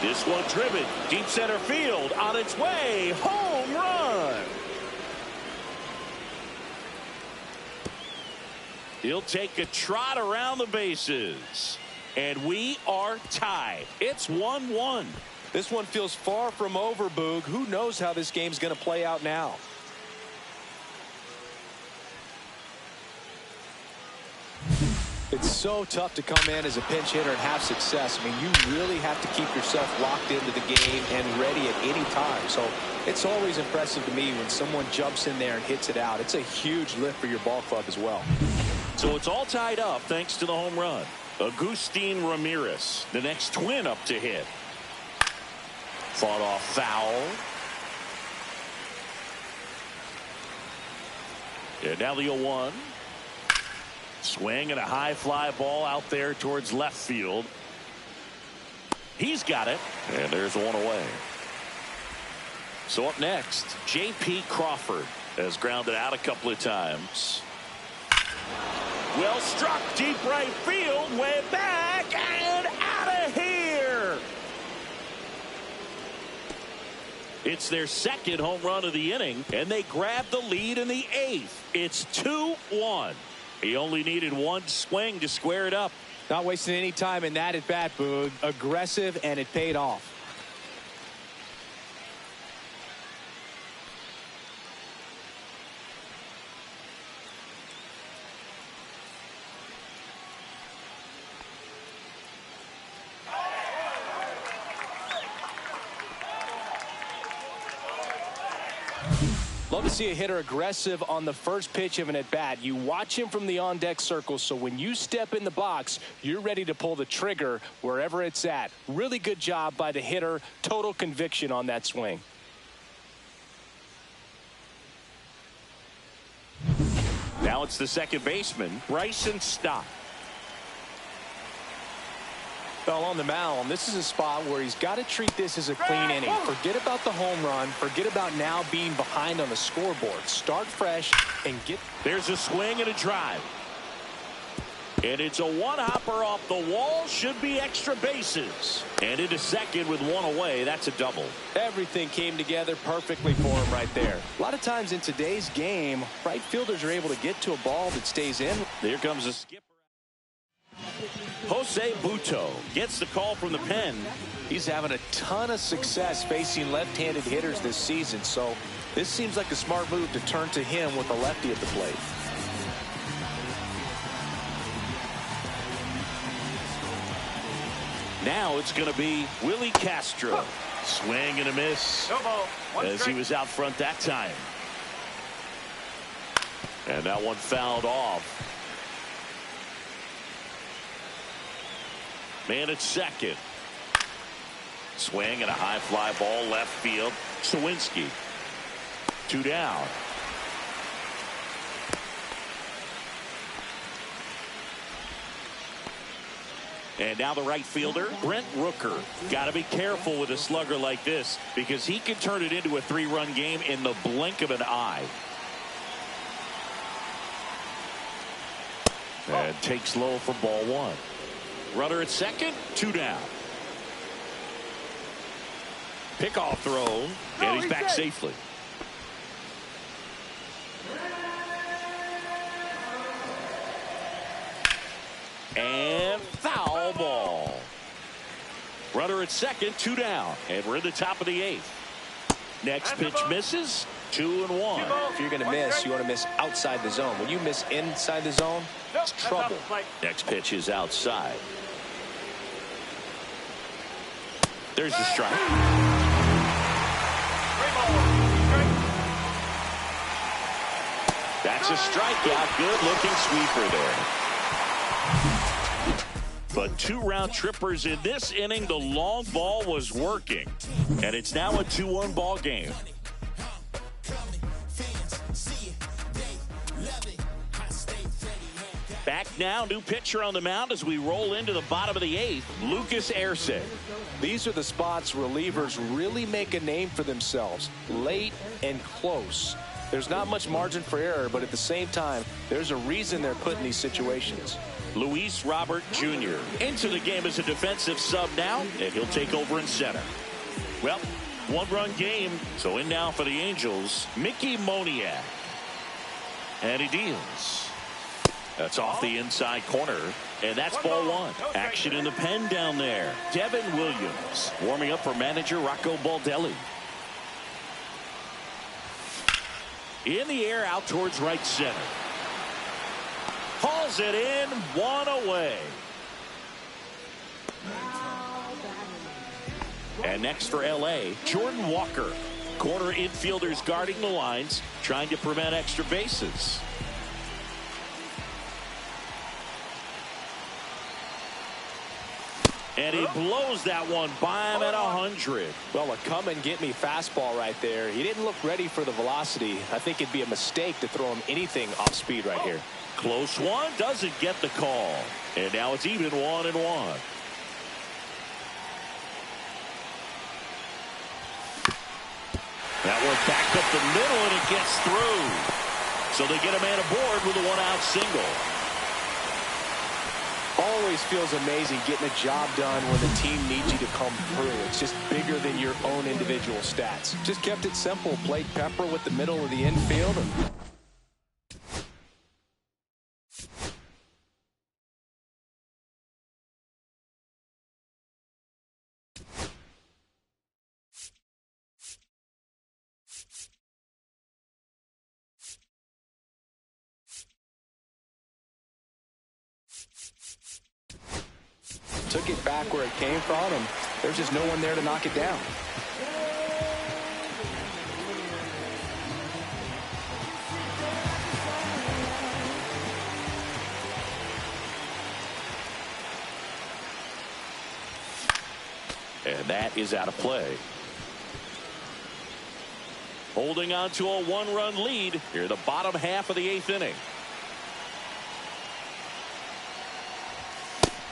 This one driven deep center field on its way. Home run. He'll take a trot around the bases. And we are tied. It's 1-1. This one feels far from over, Boog. Who knows how this game's going to play out now? It's so tough to come in as a pinch hitter and have success. I mean, you really have to keep yourself locked into the game and ready at any time. So it's always impressive to me when someone jumps in there and hits it out. It's a huge lift for your ball club as well. So it's all tied up thanks to the home run. Agustin Ramirez, the next twin up to hit. Fought off foul. And now the 0-1. Swing and a high fly ball out there towards left field. He's got it. And there's one away. So up next, J.P. Crawford has grounded out a couple of times. Well struck deep right field, way back and out of here. It's their second home run of the inning, and they grab the lead in the 8th. It's 2-1. He only needed one swing to square it up. Not wasting any time in that at bat, Boog. Aggressive, and it paid off. Love to see a hitter aggressive on the first pitch of an at-bat. You watch him from the on-deck circle, so when you step in the box, you're ready to pull the trigger wherever it's at. Really good job by the hitter. Total conviction on that swing. Now it's the second baseman, Bryson Stott. Well, on the mound, this is a spot where he's got to treat this as a clean inning. Forget about the home run. Forget about now being behind on the scoreboard. Start fresh and get. There's a swing and a drive. And it's a one-hopper off the wall. Should be extra bases. And into second with one away. That's a double. Everything came together perfectly for him right there. A lot of times in today's game, right fielders are able to get to a ball that stays in. Here comes a skipper. Jose Buto gets the call from the pen. He's having a ton of success facing left-handed hitters this season, so this seems like a smart move to turn to him with a lefty at the plate. Now it's going to be Willie Castro. Swing and a miss. No ball. One as strike. he was out front that time. And that one fouled off. Man at second. Swing and a high fly ball left field. Sawinski. 2 down. And now the right fielder, Brent Rooker. Got to be careful with a slugger like this because he can turn it into a 3-run game in the blink of an eye. And takes low for ball 1. Runner at second, 2 down. Pickoff throw, and he's back safely. And foul ball. Runner at second, 2 down. And we're in the top of the 8th. Next pitch misses, 2-1. If you're going to miss, you want to miss outside the zone. When you miss inside the zone, it's trouble. Next pitch is outside. There's the strike. That's a strikeout. Good looking sweeper there. But 2 round trippers in this inning. The long ball was working. And it's now a 2-1 ball game. Back now, new pitcher on the mound as we roll into the bottom of the 8th, Lucas Erceg. These are the spots relievers really make a name for themselves, late and close. There's not much margin for error, but at the same time, there's a reason they're put in these situations. Luis Robert Jr. into the game as a defensive sub now, and he'll take over in center. Well, 1-run game, so in now for the Angels, Mickey Moniak. And he deals. That's off the inside corner, and that's ball 1. Action in the pen down there. Devin Williams warming up for manager Rocco Baldelli. In the air out towards right center. Hauls it in, 1 away. And next for L.A., Jordan Walker. Corner infielders guarding the lines, trying to prevent extra bases. And he blows that one by him at 100. Well, a come-and-get-me fastball right there. He didn't look ready for the velocity. I think it'd be a mistake to throw him anything off speed right here. Close one, doesn't get the call. And now it's even 1-1. That one back up the middle, and it gets through. So they get a man aboard with a 1-out single. Always feels amazing getting a job done when the team needs you to come through. It's just bigger than your own individual stats. Just kept it simple. Played pepper with the middle of the infield. Took it back where it came from, and there's just no one there to knock it down. And that is out of play. Holding on to a 1-run lead here, the bottom half of the 8th inning.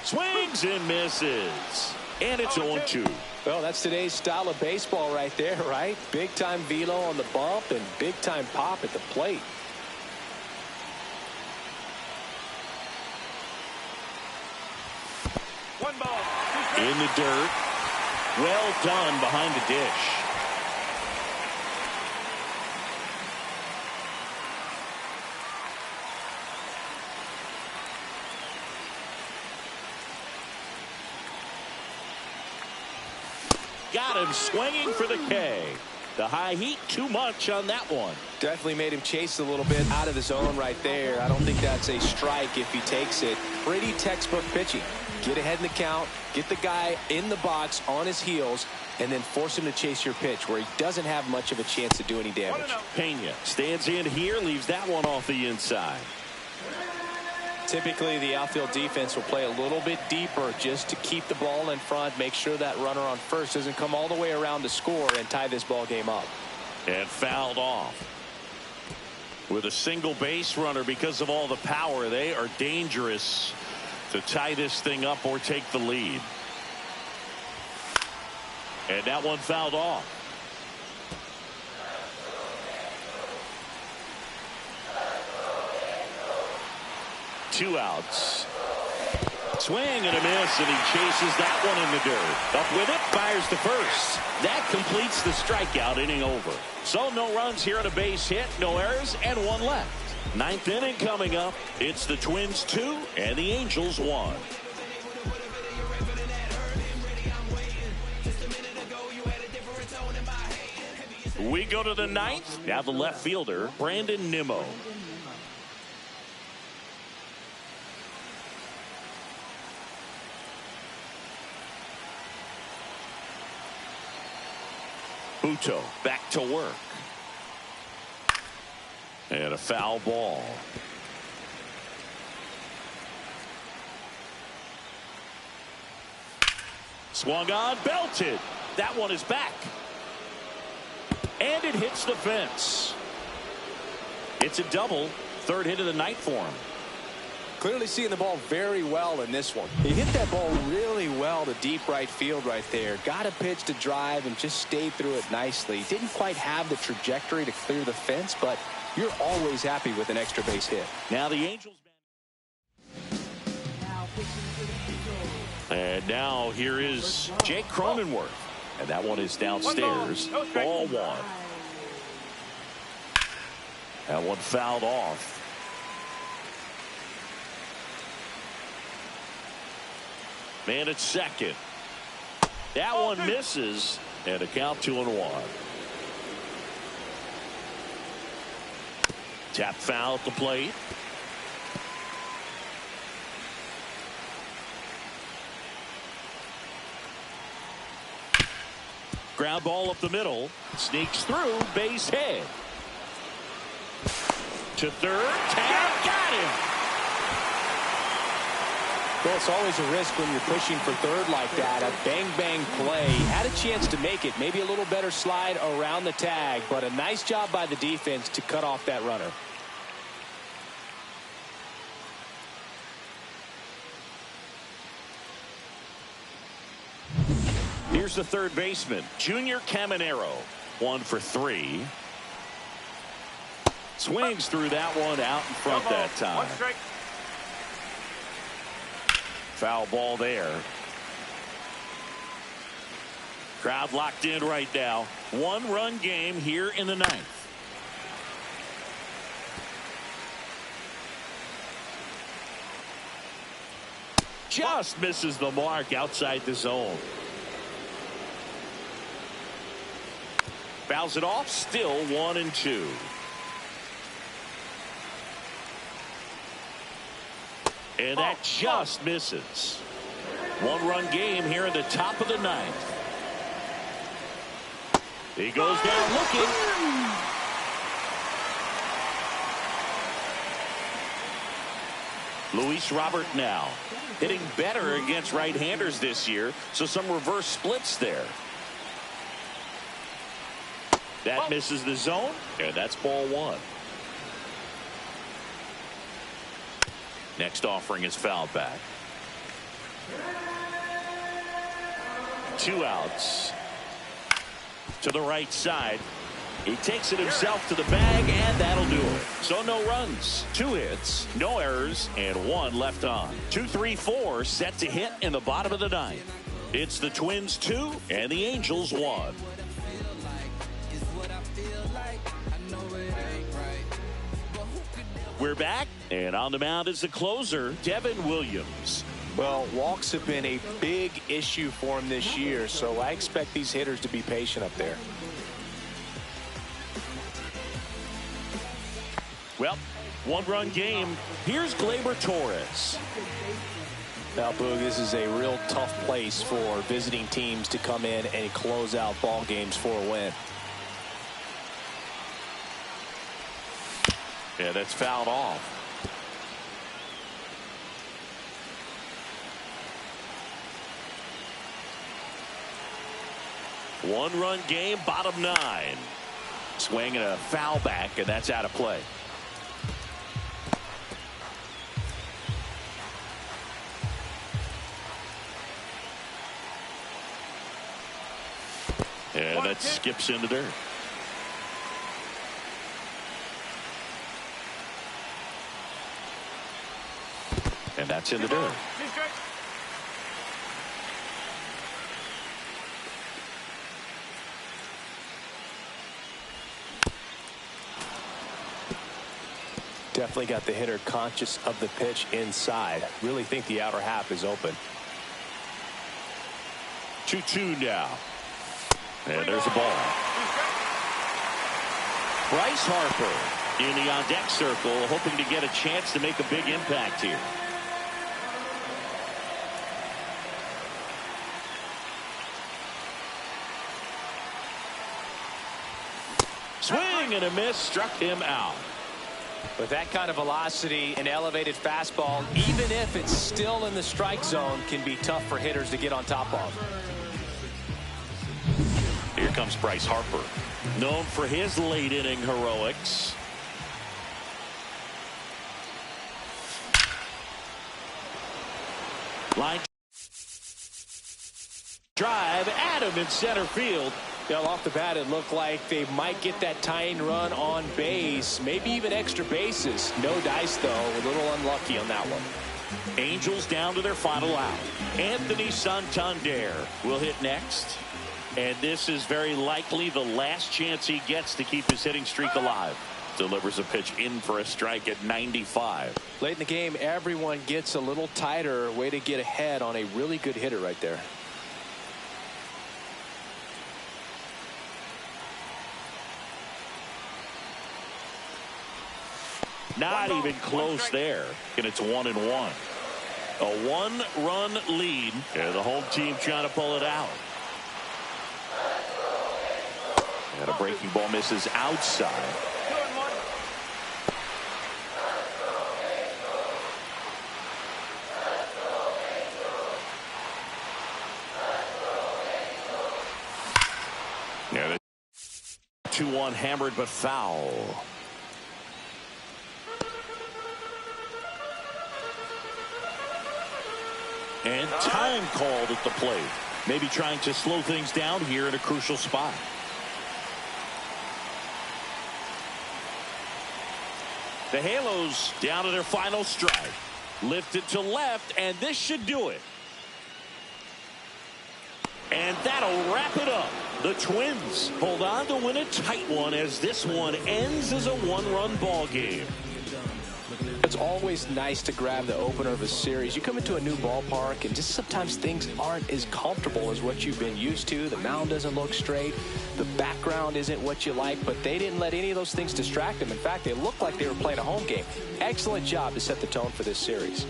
Swings and misses. And it's 0-2. Well, that's today's style of baseball right there, right? Big-time velo on the bump and big-time pop at the plate. One ball. In the dirt. Well done behind the dish. Got him swinging for the K. The high heat, too much on that one. Definitely made him chase a little bit out of the zone right there. I don't think that's a strike if he takes it. Pretty textbook pitching. Get ahead in the count, get the guy in the box on his heels, and then force him to chase your pitch where he doesn't have much of a chance to do any damage. Pena stands in here, leaves that one off the inside. Typically, the outfield defense will play a little bit deeper just to keep the ball in front, make sure that runner on first doesn't come all the way around to score and tie this ball game up. And fouled off. With a single base runner because of all the power, they are dangerous to tie this thing up or take the lead. And that one fouled off. Two outs. Swing and a miss, and he chases that one in the dirt. Up with it, fires to first. That completes the strikeout, inning over. So no runs here on a base hit, no errors, and one left. Ninth inning coming up. It's the Twins 2 and the Angels 1. We go to the ninth. Now the left fielder, Brandon Nimmo. Buto back to work. And a foul ball. Swung on, belted. That one is back. And it hits the fence. It's a double. Third hit of the night for him. Clearly seeing the ball very well in this one. He hit that ball really well to deep right field right there. Got a pitch to drive and just stayed through it nicely. Didn't quite have the trajectory to clear the fence, but you're always happy with an extra base hit. Now the Angels. And now here is Jake Cronenworth. And that one is downstairs. Ball one. That one fouled off. Man at second. That one misses. And a count 2-1. Tap foul at the plate. Ground ball up the middle. Sneaks through. Base hit. To third. Tap. Got him. Well, it's always a risk when you're pushing for third like that. A bang-bang play. Had a chance to make it. Maybe a little better slide around the tag, but a nice job by the defense to cut off that runner. Here's the third baseman, Junior Caminero. 1 for 3. Swings through that one out in front that time. One strike. Foul ball there. Crowd locked in right now. 1-run game here in the ninth. Just misses the mark outside the zone. Fouls it off. Still 1-2. And that just misses. 1-run game here in the top of the ninth. He goes down looking. Luis Robert now hitting better against right-handers this year, so some reverse splits there. That misses the zone, and that's ball one. Next offering is fouled back. 2 outs. To the right side. He takes it himself to the bag, and that'll do it. So no runs, 2 hits, no errors, and 1 left on. 2-3-4 set to hit in the bottom of the ninth. It's the Twins 2 and the Angels 1. We're back, and on the mound is the closer, Devin Williams. Well, walks have been a big issue for him this year, so I expect these hitters to be patient up there. Well, 1-run game. Here's Gleyber Torres. Now, Boog, this is a real tough place for visiting teams to come in and close out ball games for a win. Yeah, that's fouled off. One-run game, bottom 9. Swing and a foul back, and that's out of play. And that skips into dirt. And that's in the dirt. Definitely got the hitter conscious of the pitch inside. Really think the outer half is open. 2-2 now. And there's a ball. Bryce Harper in the on-deck circle, hoping to get a chance to make a big impact here. Swing and a miss, struck him out. With that kind of velocity, an elevated fastball, even if it's still in the strike zone, can be tough for hitters to get on top of. Here comes Bryce Harper, known for his late inning heroics. Line drive, Adam in center field. Well, off the bat, it looked like they might get that tying run on base, maybe even extra bases. No dice, though. A little unlucky on that one. Angels down to their final out. Anthony Santander will hit next. And this is very likely the last chance he gets to keep his hitting streak alive. Delivers a pitch in for a strike at 95. Late in the game, everyone gets a little tighter. Way to get ahead on a really good hitter right there. Not even close there. And it's 1-1. A one-run lead. And the home team trying to pull it out. And a breaking ball misses outside. 2-1 hammered but foul. And time called at the plate. Maybe trying to slow things down here in a crucial spot. The Halos down to their final strike. Lifted to left, and this should do it. And that'll wrap it up. The Twins hold on to win a tight one as this one ends as a one-run ball game. It's always nice to grab the opener of a series. You come into a new ballpark and just sometimes things aren't as comfortable as what you've been used to. The mound doesn't look straight. The background isn't what you like, but they didn't let any of those things distract them. In fact, they looked like they were playing a home game. Excellent job to set the tone for this series.